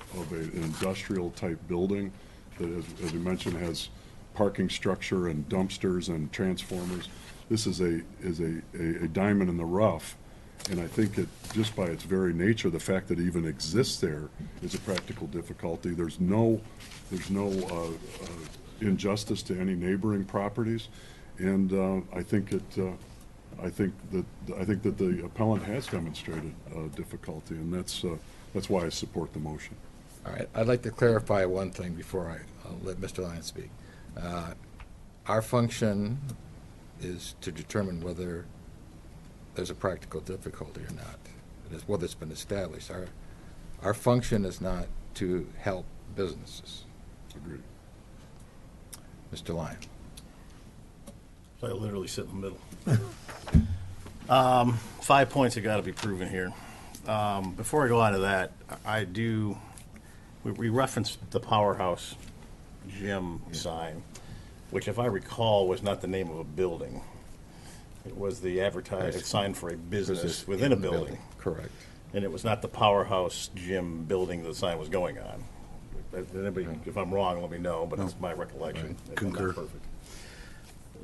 industrial type building that, as we mentioned, has parking structure and dumpsters and transformers. This is a diamond in the rough. And I think just by its very nature, the fact that it even exists there is a practical difficulty. There's no injustice to any neighboring properties, and I think that the appellant has demonstrated difficulty, and that's why I support the motion. All right, I'd like to clarify one thing before I'll let Mr. Lyons speak. Our function is to determine whether there's a practical difficulty or not. Whether it's been established. Our function is not to help businesses. Agreed. Mr. Lyon. So I literally sit in the middle. 5 points have got to be proven here. Before I go on to that, we referenced the Powerhouse Gym sign, which, if I recall, was not the name of a building. It was the advertised sign for a business within a building. Correct. and it was not the powerhouse gym building the sign was going on. Anybody, if I'm wrong, let me know, but that's my recollection. if I'm not Concur. perfect.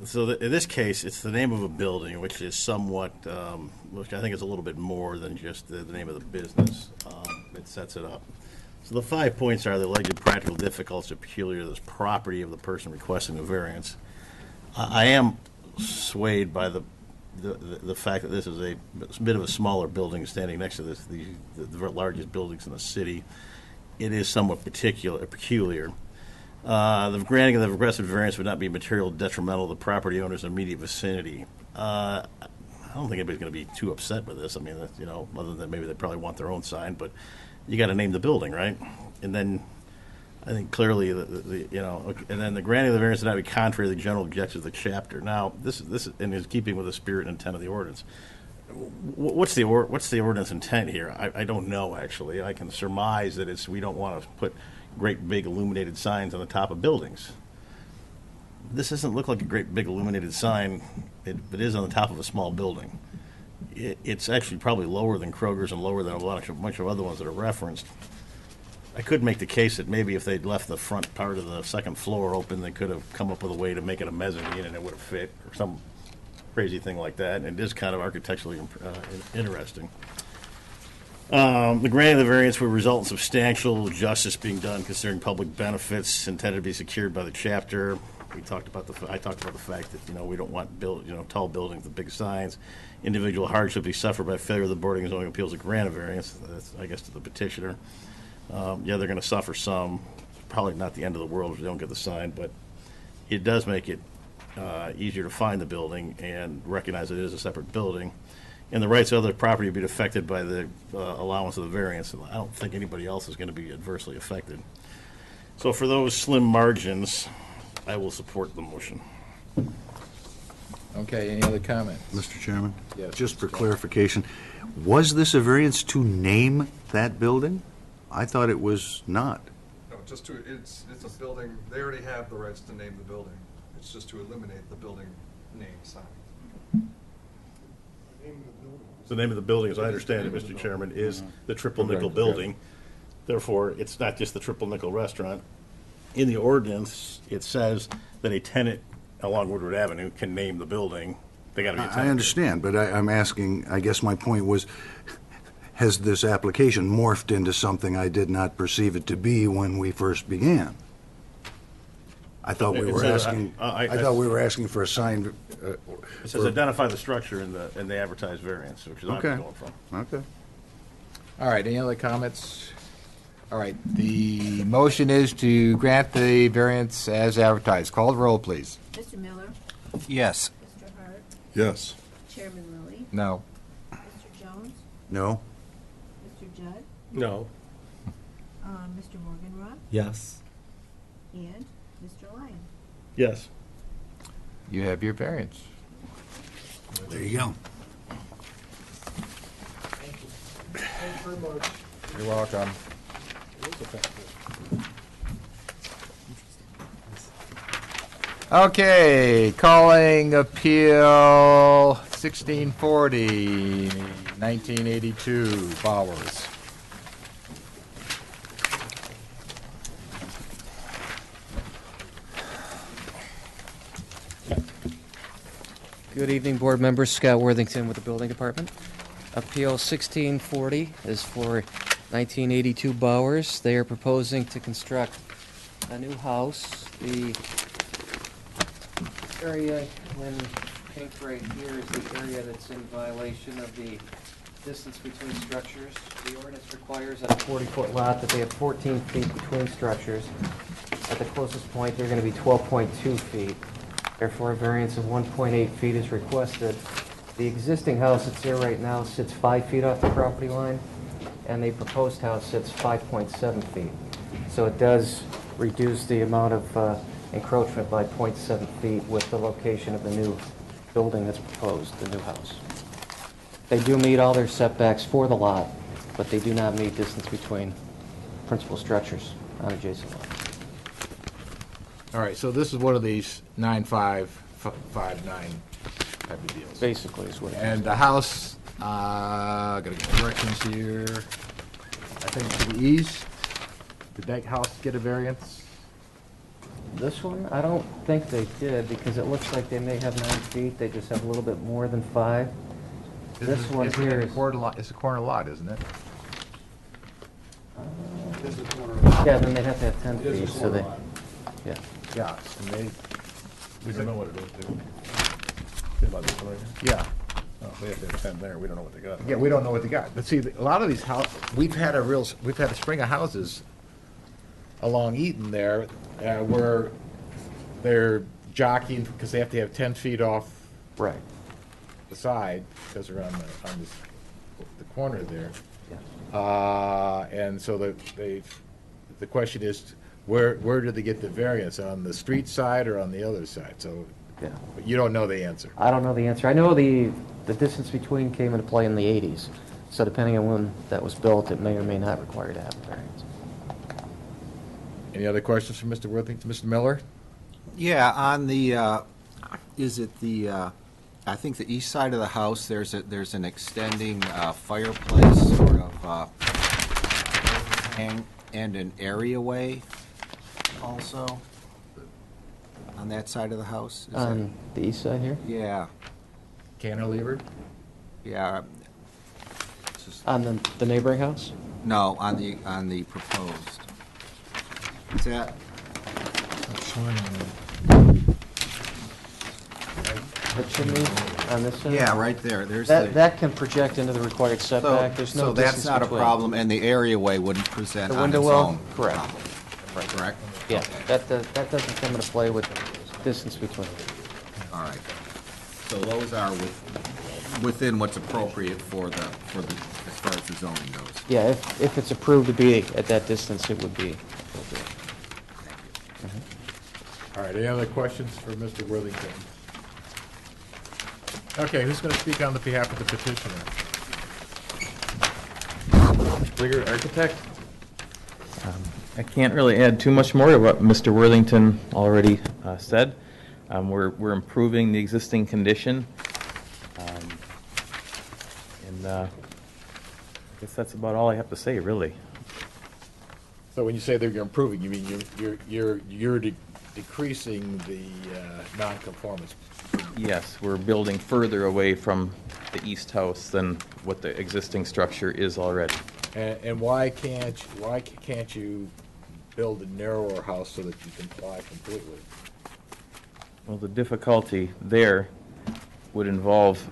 So in this case, it's the name of a building, which is somewhat, which I think is a little bit more than just the name of the business. It sets it up. So the 5 points are the alleged practical difficulties or peculiar to this property of the person requesting the variance. I am swayed by the fact that this is a bit of a smaller building standing next to the largest buildings in the city. It is somewhat peculiar. The granting of the requested variance would not be material detrimental to the property owner's immediate vicinity. I don't think anybody's going to be too upset with this. I mean, that's, other than maybe they probably want their own sign, but you got to name the building, right? And then I think clearly, and then the granting of the variance would not be contrary to the general objectives of the chapter. Now, this is in keeping with the spirit and intent of the ordinance. What's the ordinance intent here? I don't know, actually. I can surmise that we don't want to put great big illuminated signs on the top of buildings. This doesn't look like a great big illuminated sign. It is on the top of a small building. It's actually probably lower than Kroger's and lower than a bunch of other ones that are referenced. I could make the case that maybe if they'd left the front part of the second floor open, they could have come up with a way to make it a mezzanine and it would have fit, or some crazy thing like that. And it is kind of architecturally interesting. The granting of the variance would result in substantial justice being done considering public benefits intended to be secured by the chapter. I talked about the fact that we don't want tall buildings with big signs. Individual hardship be suffered by failure of the Board of Zoning Appeals to grant a variance. That's, I guess, to the petitioner. They're going to suffer some. Probably not the end of the world if they don't get the sign, but it does make it easier to find the building and recognize it is a separate building. And the rights of other property would be affected by the allowance of the variance. I don't think anybody else is going to be adversely affected. So for those slim margins, I will support the motion. Okay, any other comments? Mr. Chairman? Yes, Just for Mr. Chairman. clarification, was this a variance to name that building? I thought it was not. No, it's a building, they already have the rights to name the building. It's just to eliminate the building name sign. The name of the building, as I understand it, Mr. Chairman, is the Triple Nickel Building. Therefore, it's not just the Triple Nickel Restaurant. In the ordinance, it says that a tenant along Woodward Avenue can name the building. They got to be a tenant. I understand, but I'm asking, I guess my point was, has this application morphed into something I did not perceive it to be when we first began? I thought we were asking, I thought we were asking for a sign. It says identify the structure in the advertised variance, which is what I'm going from. Okay. All right, any other comments? All right, the motion is to grant the variance as advertised. Call the roll, please. Mr. Miller, Yes. Mr. Hart, Yes. Chairman Lilly, No. Mr. Jones, No? Mr. Judd, No. Mr. Morganroth, Yes. and Mr. Lyon. Yes. You have your variance. There you go. Thanks very much. You're welcome. Okay, calling appeal 1640, 1982, Bowers. Good evening, board members. Scott Worthington with the Building Department. Appeal 1640 is for 1982 Bowers. They are proposing to construct a new house. The area when pink right here is the area that's in violation of the distance between structures. The ordinance requires on a 40-foot lot that they have 14 feet between structures. At the closest point, they're going to be 12.2 feet. Therefore, a variance of 1.8 feet is requested. The existing house that's there right now sits 5 feet off the property line, and the proposed house sits 5.7 feet. So it does reduce the amount of encroachment by 0.7 feet with the location of the new building that's proposed, the new house. They do meet all their setbacks for the lot, but they do not meet distance between principal structures on adjacent lots. All right, so this is one of these 9-5, 5-9 type of deals. Basically is what it is. And the house Gotta get directions here. I think to the east. Did that house get a variance? This one, I don't think they did, because it looks like they may have 9 feet, they just have a little bit more than 5. This one here is... It's a corner lot, isn't it? Yeah, then they'd have to have 10 feet, so they... Yeah. Yeah, and they, We don't know what it is, do we? About this one right here? yeah. Oh, they have to have 10 there, we don't know what they got. Yeah, we don't know what they got. But see, a lot of these we've had a string of houses along Eaton there, where they're jockeying, because they have to have 10 feet off Right. the side, because they're on the corner there. Yeah. And so the question is, where did they get the variance, on the street side or on the other side? So, Yeah. but you don't know the answer. I don't know the answer. I know the distance between came into play in the 80s, so depending on when that was built, it may or may not require to have a variance. Any other questions for Mr. Worthington? Mr. Miller? Yeah, on the, is it the, I think the east side of the house, there's an extending fireplace, sort of, and an areaway also on that side of the house? Is that- On the east side here? Yeah, Cantilevered? yeah. It's just- On the neighboring house? No, on the proposed. Is that, The chimney on this side? yeah, right there, there's That, the, that can project into the required setback. There's no so that's distance not a between. problem, and the areaway wouldn't present The on its window well? own. Correct. problem. Correct? Yeah, that doesn't come into play with distance between. All right. So those are within what's appropriate for the, as far as the zoning goes. Yeah, if it's approved to be at that distance, it would be appropriate. All right, any other questions for Mr. Worthington? Okay, who's going to speak on the behalf of the petitioner? Rigger, architect. I can't really add too much more to what Mr. Worthington already said. We're improving the existing condition. And I guess that's about all I have to say, really. So when you say that you're improving, you mean you're decreasing the nonconformance? Yes, we're building further away from the east house than what the existing structure is already. And why can't you build a narrower house so that you comply completely? Well, the difficulty there would involve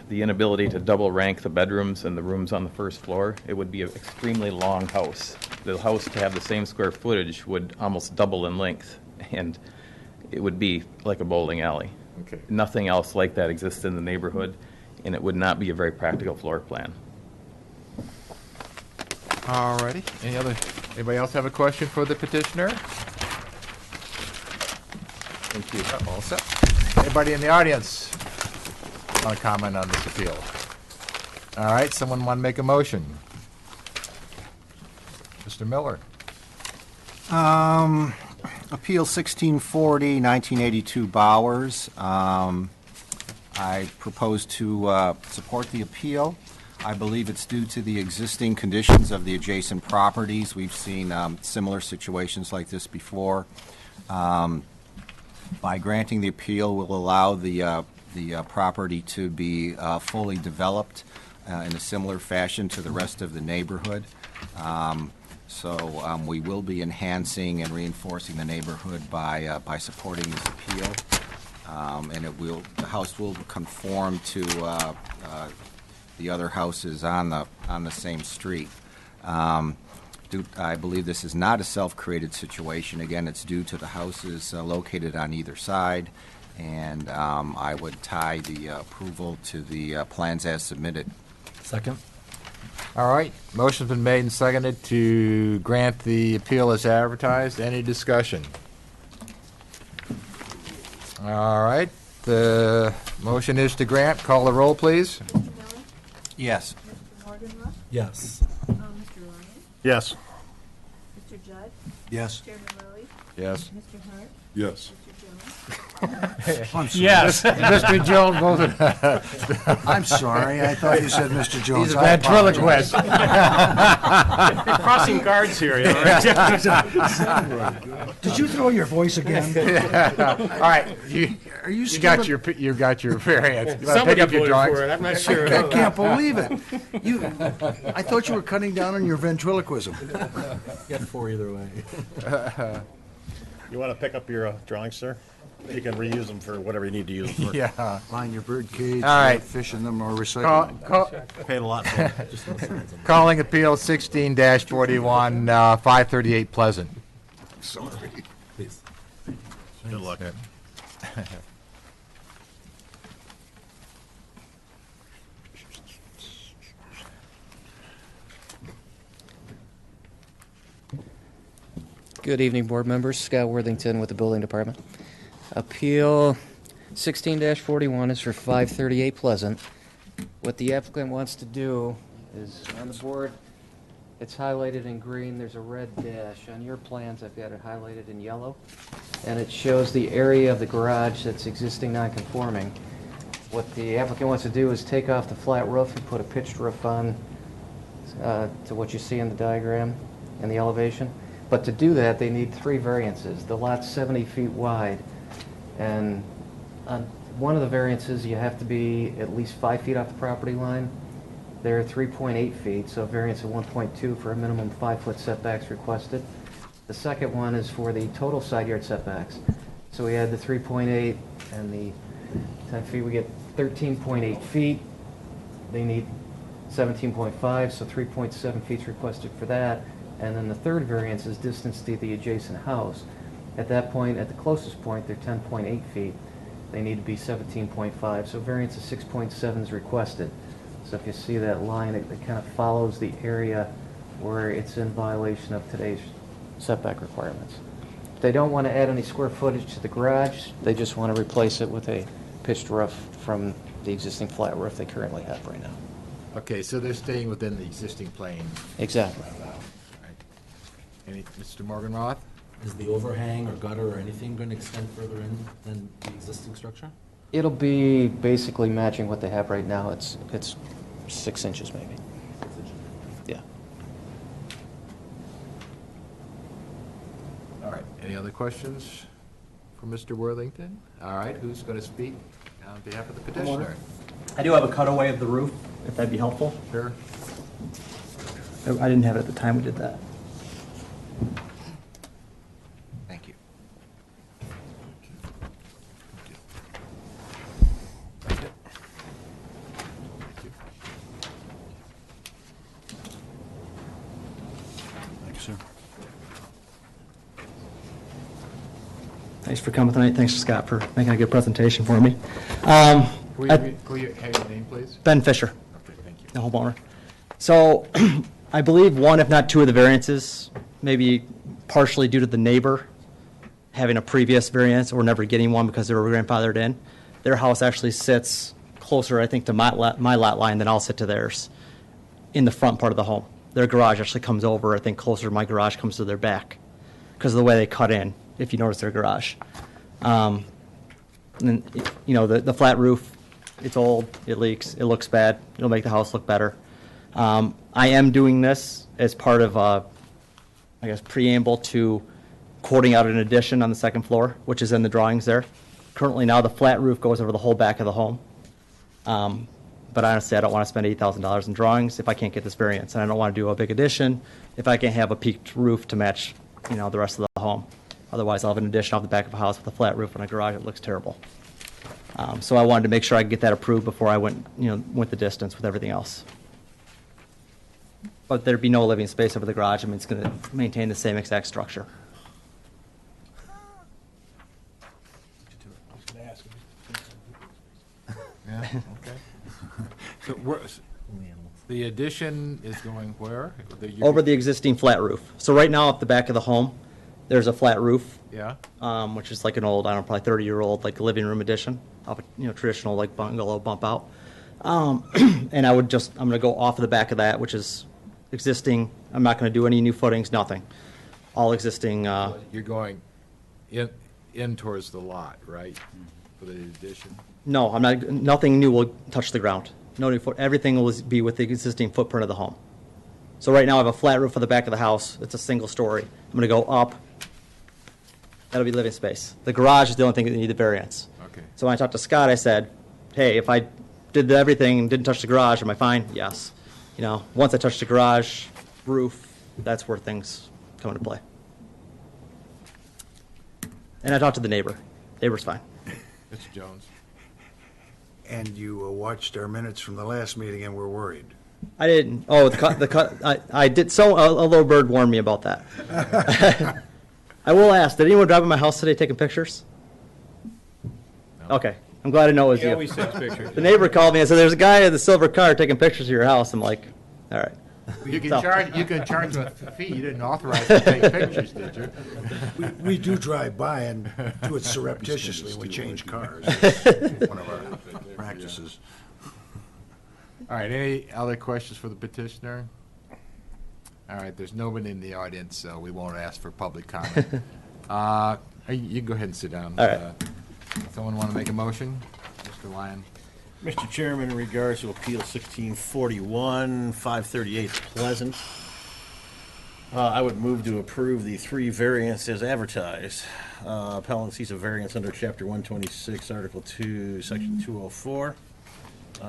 the inability to double rank the bedrooms and the rooms on the first floor. It would be an extremely long house. The house, to have the same square footage, would almost double in length, and it would be like a bowling alley. Okay. Nothing else like that exists in the neighborhood, and it would not be a very practical floor plan. All righty. Anybody else have a question for the petitioner? Thank you. All set. Anybody in the audience want to comment on this appeal? All right, someone want to make a motion? Mr. Miller? Appeal 1640, 1982 Bowers. I propose to support the appeal. I believe it's due to the existing conditions of the adjacent properties. We've seen similar situations like this before. By granting the appeal, will allow the property to be fully developed in a similar fashion to the rest of the neighborhood. So we will be enhancing and reinforcing the neighborhood by supporting this appeal, and the house will conform to the other houses on the same street. I believe this is not a self-created situation. Again, it's due to the houses located on either side, and I would tie the approval to the plans as submitted. Second? All right, motion's been made and seconded to grant the appeal as advertised. Any discussion? All right, the motion is to grant. Call the roll, please. Mr. Miller? Yes. Mr. Morganroth? Yes. Mr. Ryan? Yes. Mr. Judd? Yes. Chairman Lilly? Yes. Mr. Hart? Yes. Mr. Jones? I'm sorry. Yes. Mr. Jones voted. I'm sorry, I thought you said Mr. Jones. He's a I apologize. ventriloquist. Crossing guards here, you know, right? Did you throw your voice again? All right, you Are you got still? you got your variance. You wanna Somebody pick up your voted drawings? for it, I'm not sure. I can't believe it. I thought you were cutting down on your ventriloquism. Get 4 either way. You want to pick up your drawings, sir? You can reuse them for whatever you need to use them for. Yeah. Line your bird cage, All right. fish in them, or recycle Call- them. call- Paid a lot for it. Calling appeal 16-41, 538 Pleasant. Sorry. Please. Good luck. Good evening, board members. Scott Worthington with the Building Department. Appeal 16-41 is for 538 Pleasant. What the applicant wants to do is, on the board, it's highlighted in green, there's a red dash. On your plans, I've got it highlighted in yellow, and it shows the area of the garage that's existing non-conforming. What the applicant wants to do is take off the flat roof and put a pitched roof on to what you see in the diagram and the elevation. But to do that, they need 3 variances. The lot's 70 feet wide, and on one of the variances, you have to be at least 5 feet off the property line. They're 3.8 feet, so a variance of 1.2 for a minimum 5-foot setbacks requested. The second one is for the total side yard setbacks. So we add the 3.8 and the 10 feet, we get 13.8 feet. They need 17.5, so 3.7 feet requested for that. And then the third variance is distance to the adjacent house. At that point, at the closest point, they're 10.8 feet. They need to be 17.5, so variance of 6.7 is requested. So if you see that line, it kind of follows the area where it's in violation of today's setback requirements. They don't want to add any square footage to the garage. They just want to replace it with a pitched roof from the existing flat roof they currently have right now. Okay, so they're staying within the existing plane. Exactly. Any, Mr. Morgan Roth? Is the overhang or gutter or anything going to extend further in than the existing structure? It'll be basically matching what they have right now. It's 6 inches maybe. Yeah. All right, any other questions for Mr. Worthington? All right, who's going to speak on behalf of the petitioner? I do have a cutaway of the roof, if that'd be helpful. Sure. I didn't have it at the time we did that. Thank you. Thank you, sir. Thanks for coming tonight. Thanks, Scott, for making a good presentation for me. Will you have your name, please? Ben Fisher, Okay, thank you. the homeowner. So I believe 1, if not 2 of the variances, maybe partially due to the neighbor having a previous variance or never getting one because they were grandfathered in. Their house actually sits closer, I think, to my lot line than I'll sit to theirs in the front part of the home. Their garage actually comes over, I think, closer to my garage comes to their back because of the way they cut in, if you notice their garage. And then, you know, the flat roof, it's old, it leaks, it looks bad, it'll make the house look better. I am doing this as part of, I guess, preamble to quoting out an addition on the second floor, which is in the drawings there. Currently now, the flat roof goes over the whole back of the home. But honestly, I don't want to spend $8,000 in drawings if I can't get this variance, and I don't want to do a big addition if I can't have a peaked roof to match, you know, the rest of the home. Otherwise, I'll have an addition off the back of a house with a flat roof and a garage. It looks terrible. So I wanted to make sure I could get that approved before I went the distance with everything else. But there'd be no living space over the garage. I mean, it's going to maintain the same exact structure. Yeah, okay. So the addition is going where? Over the existing flat roof. So right now, up the back of the home, there's a flat roof. Yeah. Which is like an old, I don't know, probably 30-year-old, like living room addition of a, traditional like bungalow bump out. And I'm going to go off of the back of that, which is existing. I'm not going to do any new footings, nothing. All existing. You're going in towards the lot, right, for the addition? No, I'm not, nothing new will touch the ground. No new everything will be with the existing footprint of the home. So right now I have a flat roof on the back of the house. It's a single story. I'm gonna go up. That'll be living space. The garage is the only thing that need the variance. Okay. So when I talked to Scott, I said, hey, if I did everything and didn't touch the garage, am I fine? Yes. You know, once I touch the garage, roof, that's where things come into play. And I talked to the neighbor. Neighbor's fine. Mr. Jones? And you watched our minutes from the last meeting and were worried. I didn't. Oh, I did. So a little bird warned me about that. I will ask. Did anyone drive by my house today taking pictures? No. Okay, I'm glad to know it was He you. always takes pictures. The neighbor called me and said, "There's a guy in the silver car taking pictures of your house." I'm like, "All right." You can So- charge them a fee. You didn't authorize them to take pictures, did you? We do drive by and do it surreptitiously. We change cars. One of our practices. All right, any other questions for the petitioner? All right, there's nobody in the audience, so we won't ask for public comment. You can go ahead and sit down. All right. Someone want to make a motion? Mr. Lyon? Mr. Chairman, in regards to Appeal 1641, 538 Pleasant, I would move to approve the 3 variances advertised. Appellant seeks a variance under Chapter 126, Article 2, Section 204,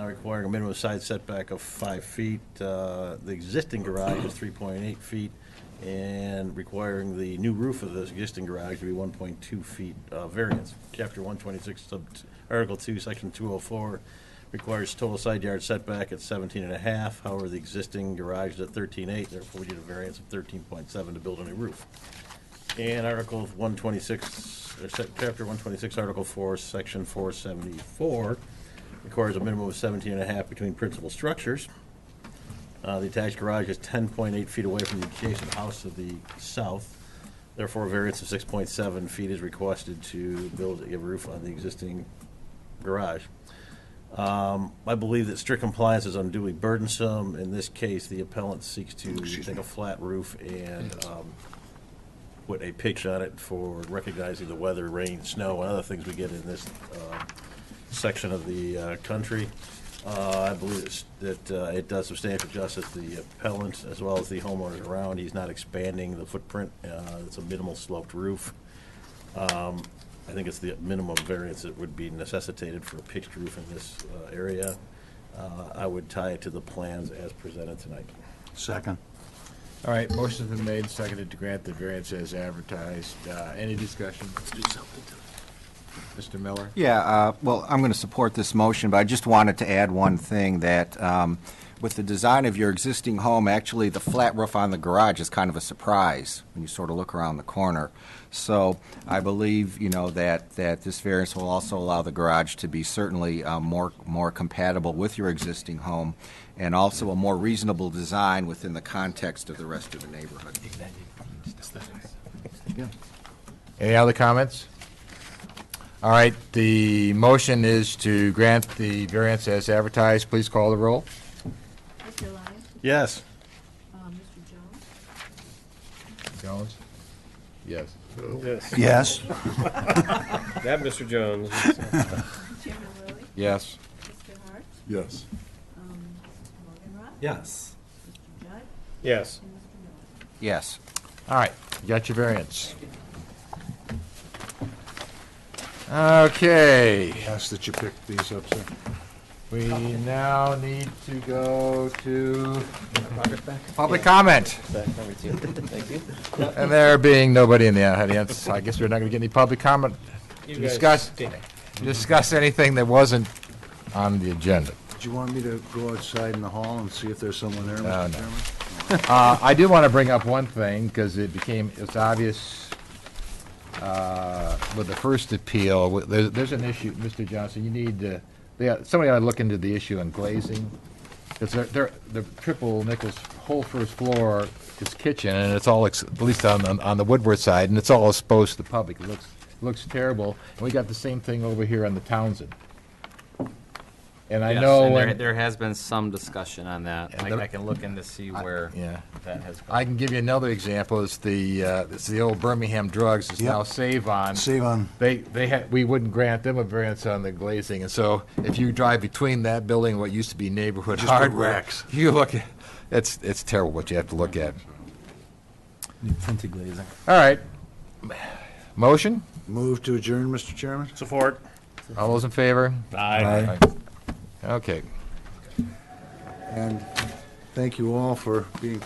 requiring a minimum side setback of 5 feet. The existing garage is 3.8 feet, and requiring the new roof of this existing garage to be 1.2 feet variance. Chapter 126, Article 2, Section 204 requires total side yard setback at 17.5. However, the existing garage is at 13.8, therefore we need a variance of 13.7 to build a new roof. And Article 126, Chapter 126, Article 4, Section 474 requires a minimum of 17.5 between principal structures. The attached garage is 10.8 feet away from the adjacent house to the south. Therefore, a variance of 6.7 feet is requested to build a roof on the existing garage. I believe that strict compliance is unduly burdensome. In this case, the appellant seeks to take a flat roof and put a pitch on it for recognizing the weather, rain, snow, and other things we get in this section of the country. I believe that it does substantial justice to the appellant as well as the homeowners around. He's not expanding the footprint. It's a minimal sloped roof. I think it's the minimum variance that would be necessitated for a pitched roof in this area. I would tie it to the plans as presented tonight. Second. All right, motion's been made, seconded to grant the variance as advertised. Any discussion? Mr. Miller? Yeah, well, I'm going to support this motion, but I just wanted to add one thing, that with the design of your existing home, actually the flat roof on the garage is kind of a surprise when you sort of look around the corner. So I believe, that this variance will also allow the garage to be certainly more compatible with your existing home, and also a more reasonable design within the context of the rest of the neighborhood. Any other comments? All right, the motion is to grant the variance as advertised. Please call the roll. Mr. Lyon? Yes. Mr. Jones? Jones? Yes. Yes. Yes. That Mr. Jones. Chairman Lilly? Yes. Mr. Hart? Yes. Morgan Roth? Yes. Mr. Judd? Yes. And Mr. Miller? Yes. All right, you got your variance. Okay, Ask that you pick these up, sir. we now need to go to public comment. Thank you. And there being nobody in the audience, I guess we're not going to get any public comment to You guys discuss anything that wasn't on the agenda. Do you want me to go outside in the hall and see if there's someone there, Mr. no. Chairman? I do want to bring up one thing, because it's obvious with the first appeal, there's an issue, Mr. Johnson, you need somebody ought to look into the issue on glazing, because the triple Nichols whole first floor is kitchen, and it's all, at least on the Woodward side, and it's all exposed to the public. It looks terrible, and we got the same thing over here on the Townsend. And I Yes, know and when. there has been some discussion on that. And I can look in to see where Yeah. that has been. I can give you another example. It's the old Birmingham Drugs. It's Yep. now Save-On. Save-On. We wouldn't grant them a variance on the glazing, and so if you drive between that building and what used to be Neighborhood Just put Hardware, racks. you look at, it's terrible what you have to look at. New tinted glazing. All right. Motion? Move to adjourn, Mr. Chairman? Support. All those in favor? Aye. Okay. And thank you all for being